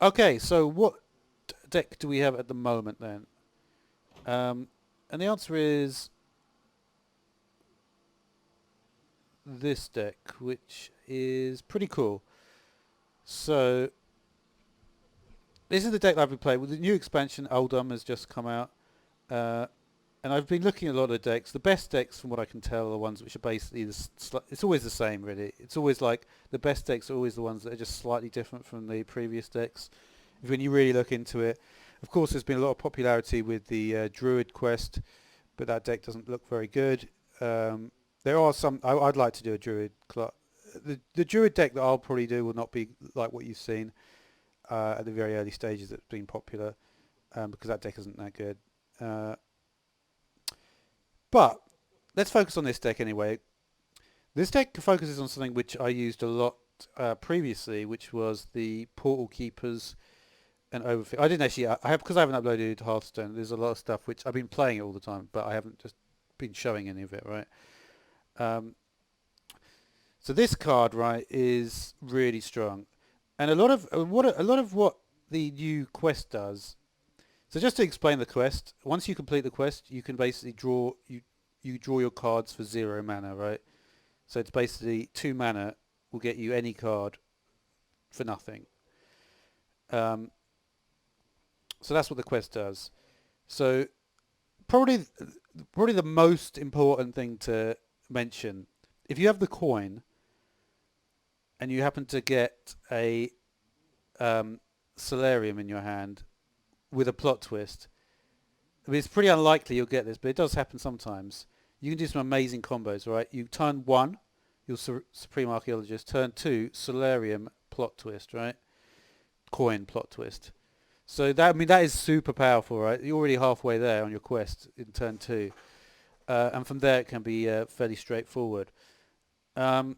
Okay, so what deck do we have at the moment then? And the answer is this deck, which is pretty cool. So this is the deck that I've been playing with. The new expansion, Uldum, has just come out. Uh, and I've been looking at a lot of the decks. The best decks, from what I can tell, are the ones which are basically it's always the same, really. It's always like the best decks are always the ones that are just slightly different from the previous decks. When you really look into it, of course, there's been a lot of popularity with the Druid quest, but that deck doesn't look very good. There are some. I'd like to do a Druid. The Druid deck that I'll probably do will not be like what you've seen at the very early stages that's been popular, because that deck isn't that good. Uh, but let's focus on this deck anyway. This deck focuses on something which I used a lot previously, which was the Portal Keepers and Overfit. I didn't actually. I have because I haven't uploaded Hearthstone. There's a lot of stuff which I've been playing it all the time, but I haven't just been showing any of it. Right. Um, so this card, right, is really strong, and a lot of what the new quest does. So just to explain the quest, once you complete the quest, you can basically you draw your cards for 0 mana, right? So it's basically 2 mana will get you any card for nothing. Um, so that's what the quest does. So probably probably the most important thing to mention, if you have the coin and you happen to get a Solarium in your hand with a plot twist, I mean, it's pretty unlikely you'll get this, but it does happen sometimes. You can do some amazing combos, right? You turn one, your Supreme Archaeologist. Turn two, Solarium plot twist, right? Coin plot twist. So that is super powerful, right? You're already halfway there on your quest in turn two, and from there it can be fairly straightforward. Um,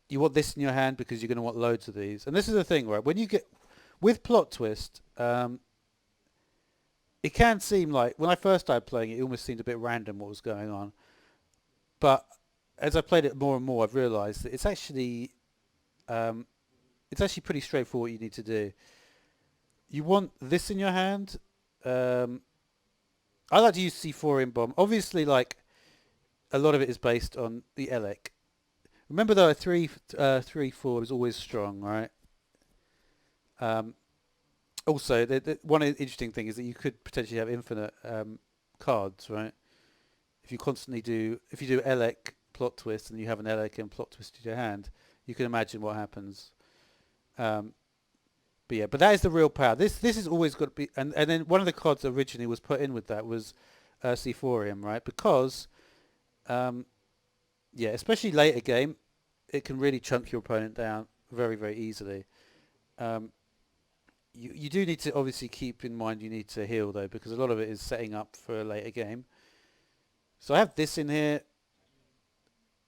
you want this in your hand because you're going to want loads of these, and this is the thing, right? When you get with plot twist, it can seem like when I first started playing it, it almost seemed a bit random what was going on. But as I played it more and more, I've realised that um, it's actually pretty straightforward what you need to do. You want this in your hand. Um, I like to use C4 in bomb. Obviously, like a lot of it is based on the Elec. Remember though, a 3/4 is always strong, right? Um, also, one interesting thing is that you could potentially have infinite cards, right? If you do Elec plot twist and you have an Elec and plot twist in your hand, you can imagine what happens. Um, but yeah, but that is the real power. This is always got to be, and then one of the cards that originally was put in with that was Sephorium, right? Because yeah, especially later game, it can really chunk your opponent down very very easily. Um, you do need to obviously keep in mind you need to heal though, because a lot of it is setting up for a later game. So I have this in here.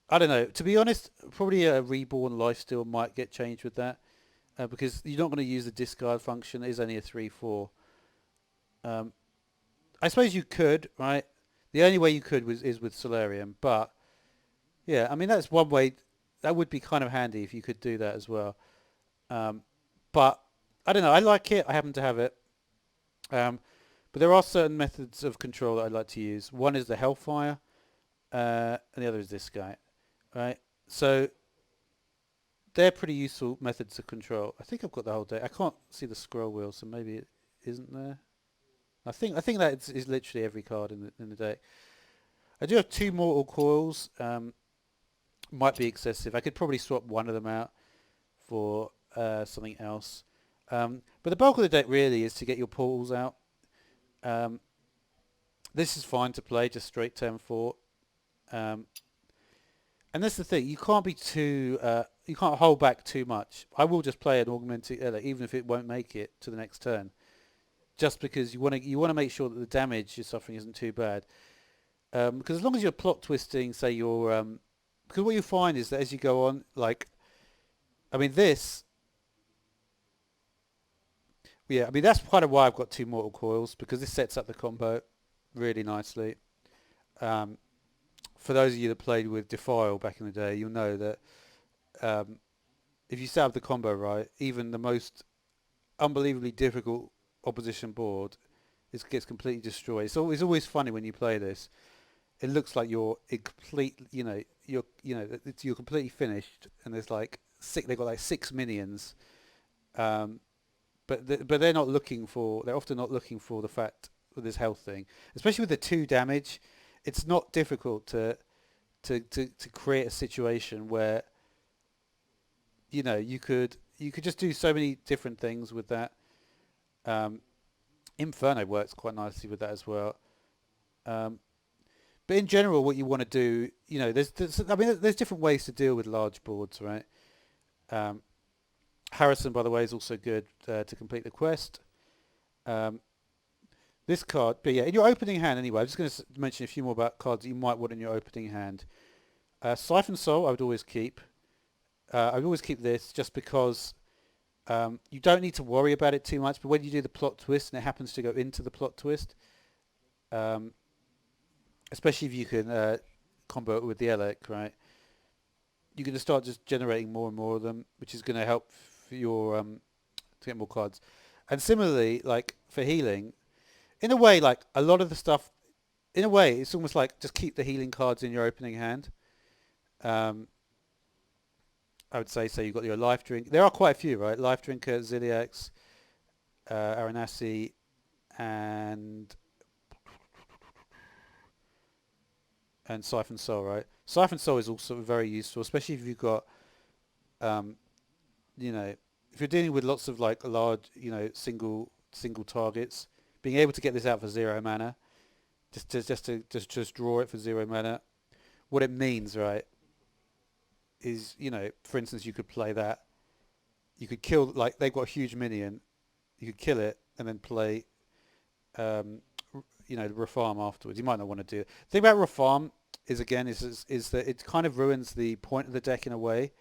I don't know. To be honest, probably a reborn lifesteal might get changed with that, because you're not going to use the discard function. It is only a 3/4. Um, I suppose you could, right? The only way you could is with Solarium, but yeah, I mean that's one way. That would be kind of handy if you could do that as well. Um, but I don't know. I like it. I happen to have it. Um, but there are certain methods of control that I'd like to use. One is the Hellfire, and the other is this guy, right? So they're pretty useful methods of control. I think I've got the whole deck. I can't see the scroll wheel, so maybe it isn't there. I think that is literally every card in the deck. I do have two Mortal Coils. Might be excessive. I could probably swap one of them out for something else. But the bulk of the deck really is to get your portals out. Um, this is fine to play, just straight turn 4. Um, and that's the thing, you can't hold back too much. I will just play an augmented Ella, even if it won't make it to the next turn, just because you want to make sure that the damage you're suffering isn't too bad. Because as long as you're plot twisting, say because what you find is that as you go on, like, I mean this, yeah, I mean that's kind of why I've got two Mortal Coils, because this sets up the combo really nicely. Um, for those of you that played with Defile back in the day, you'll know that um, if you set up the combo right, even the most unbelievably difficult opposition board, it gets completely destroyed. It's always funny when you play this. It looks like you're in complete, you're completely finished, and there's like six. They've got like six minions, um, but they're not looking for. They're often not looking for the fact with this health thing, especially with the 2 damage. It's not difficult to create a situation where you could just do so many different things with that. Um, Inferno works quite nicely with that as well. Um, but in general, what you want to do, there's different ways to deal with large boards, right? Um, Harrison, by the way, is also good to complete the quest. Um, this card, but yeah, in your opening hand anyway, I'm just going to mention a few more about cards that you might want in your opening hand. Siphon Soul, I would always keep. I would always keep this just because you don't need to worry about it too much. But when you do the plot twist and it happens to go into the plot twist, um, especially if you can combo it with the Elec, right? You can just start just generating more and more of them, which is going to help for your to get more cards. And similarly, like for healing, in a way, like a lot of the stuff, in a way, it's almost like just keep the healing cards in your opening hand. Um, I would say so. You've got your life drink. There are quite a few, right? Life drinker, Ziliax, Aranasi, and Siphon Soul, right? Siphon Soul is also very useful, especially if you've got, um, if you're dealing with lots of like large, single targets. Being able to get this out for 0 mana, just draw it for 0 mana. What it means, right, is for instance, you could play that. You could kill, like they've got a huge minion. You could kill it and then play, um, refarm afterwards. You might not want to do it. The thing about refarm is again is that it kind of ruins the point of the deck in a way.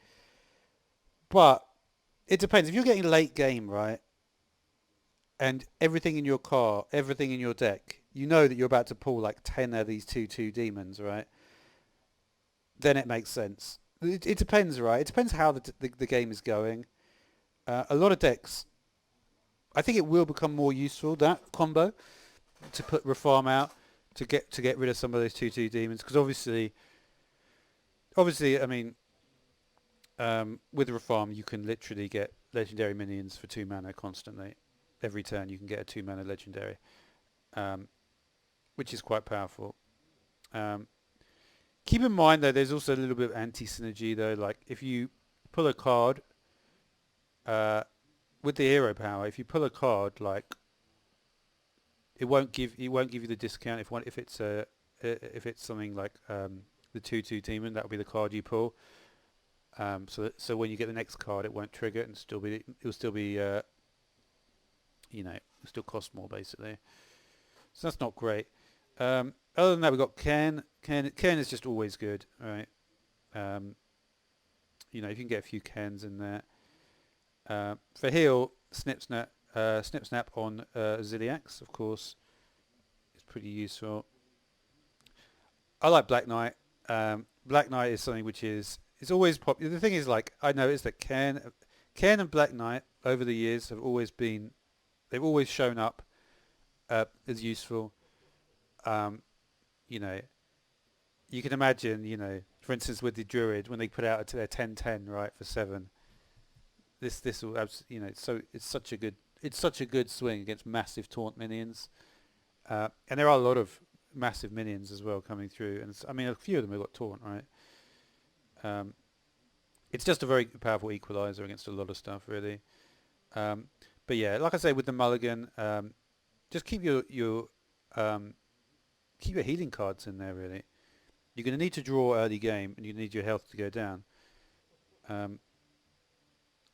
But it depends. If you're getting late game, right, and everything in your deck, you know that you're about to pull like 10 of these 2/2 demons, right? Then it makes sense. It depends, right? It depends how the game is going. A lot of decks, I think it will become more useful, that combo, to put Refarm out to get rid of some of those 2/2 demons, because obviously, I mean, with Refarm you can literally get legendary minions for 2 mana constantly. Every turn you can get a 2 mana legendary, which is quite powerful. Keep in mind though, there's also a little bit of anti-synergy though. Like if you pull a card with the hero power, if you pull a card, like it won't give you the discount if it's something like the 2/2 demon. That will be the card you pull. So when you get the next card, it won't trigger it and it'll still still cost more basically. So that's not great. Other than that, we've got Ken. Ken is just always good, right? You can get a few Kens in there. For heal, Snip Snap on Ziliax, of course, is pretty useful. I like Black Knight. Black Knight is something which is always popular. The thing is, like, I noticed that Ken and Black Knight over the years they've always shown up as useful. You can imagine, for instance, with the Druid when they put out their 10/10 right for 7. This will it's such a good swing against massive taunt minions, and there are a lot of massive minions as well coming through, and I mean a few of them have got taunt, right? It's just a very powerful equalizer against a lot of stuff, really. But yeah, like I say, with the mulligan, just keep your healing cards in there, really. You're going to need to draw early game, and you need your health to go down.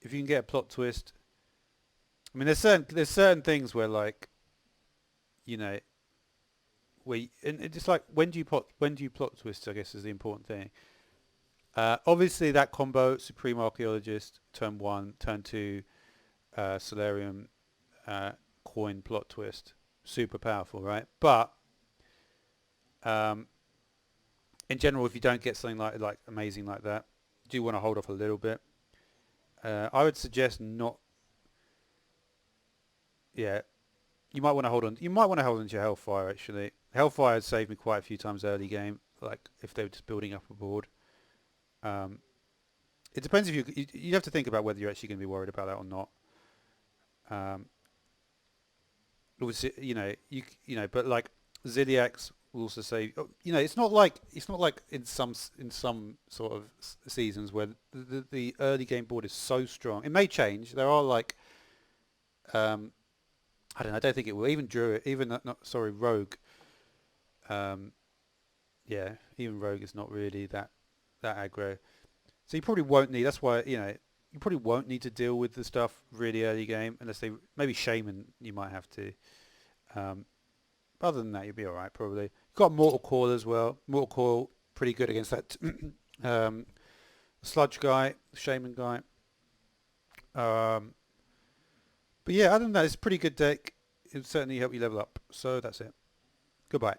If you can get a plot twist, I mean, there's certain things where, like, and it's like when do you plot twist? I guess is the important thing. Obviously, that combo, Supreme Archaeologist, turn 1, turn 2, Solarium, coin, plot twist, super powerful, right? But in general, if you don't get something like amazing like that, do you want to hold off a little bit? I would suggest not yeah, you might want to hold on. You might want to hold on to your Hellfire actually. Hellfire has saved me quite a few times early game. Like if they were just building up a board. Um, it depends if you have to think about whether you're actually going to be worried about that or not. Um, obviously, but like Zodiacs will also say, it's not like in some sort of seasons where the early game board is so strong. It may change. There are like I don't know. I don't think it will. Even Druid, even Rogue. Um, yeah, even Rogue is not really that aggro. So you probably won't need. That's why you probably won't need to deal with the stuff really early game unless they maybe Shaman you might have to. Um, but other than that, you'll be all right probably. You've got Mortal Coil as well. Mortal Coil pretty good against that um, Sludge guy, Shaman guy. Um, but yeah, other than that, it's a pretty good deck. It'll certainly help you level up. So that's it. Goodbye.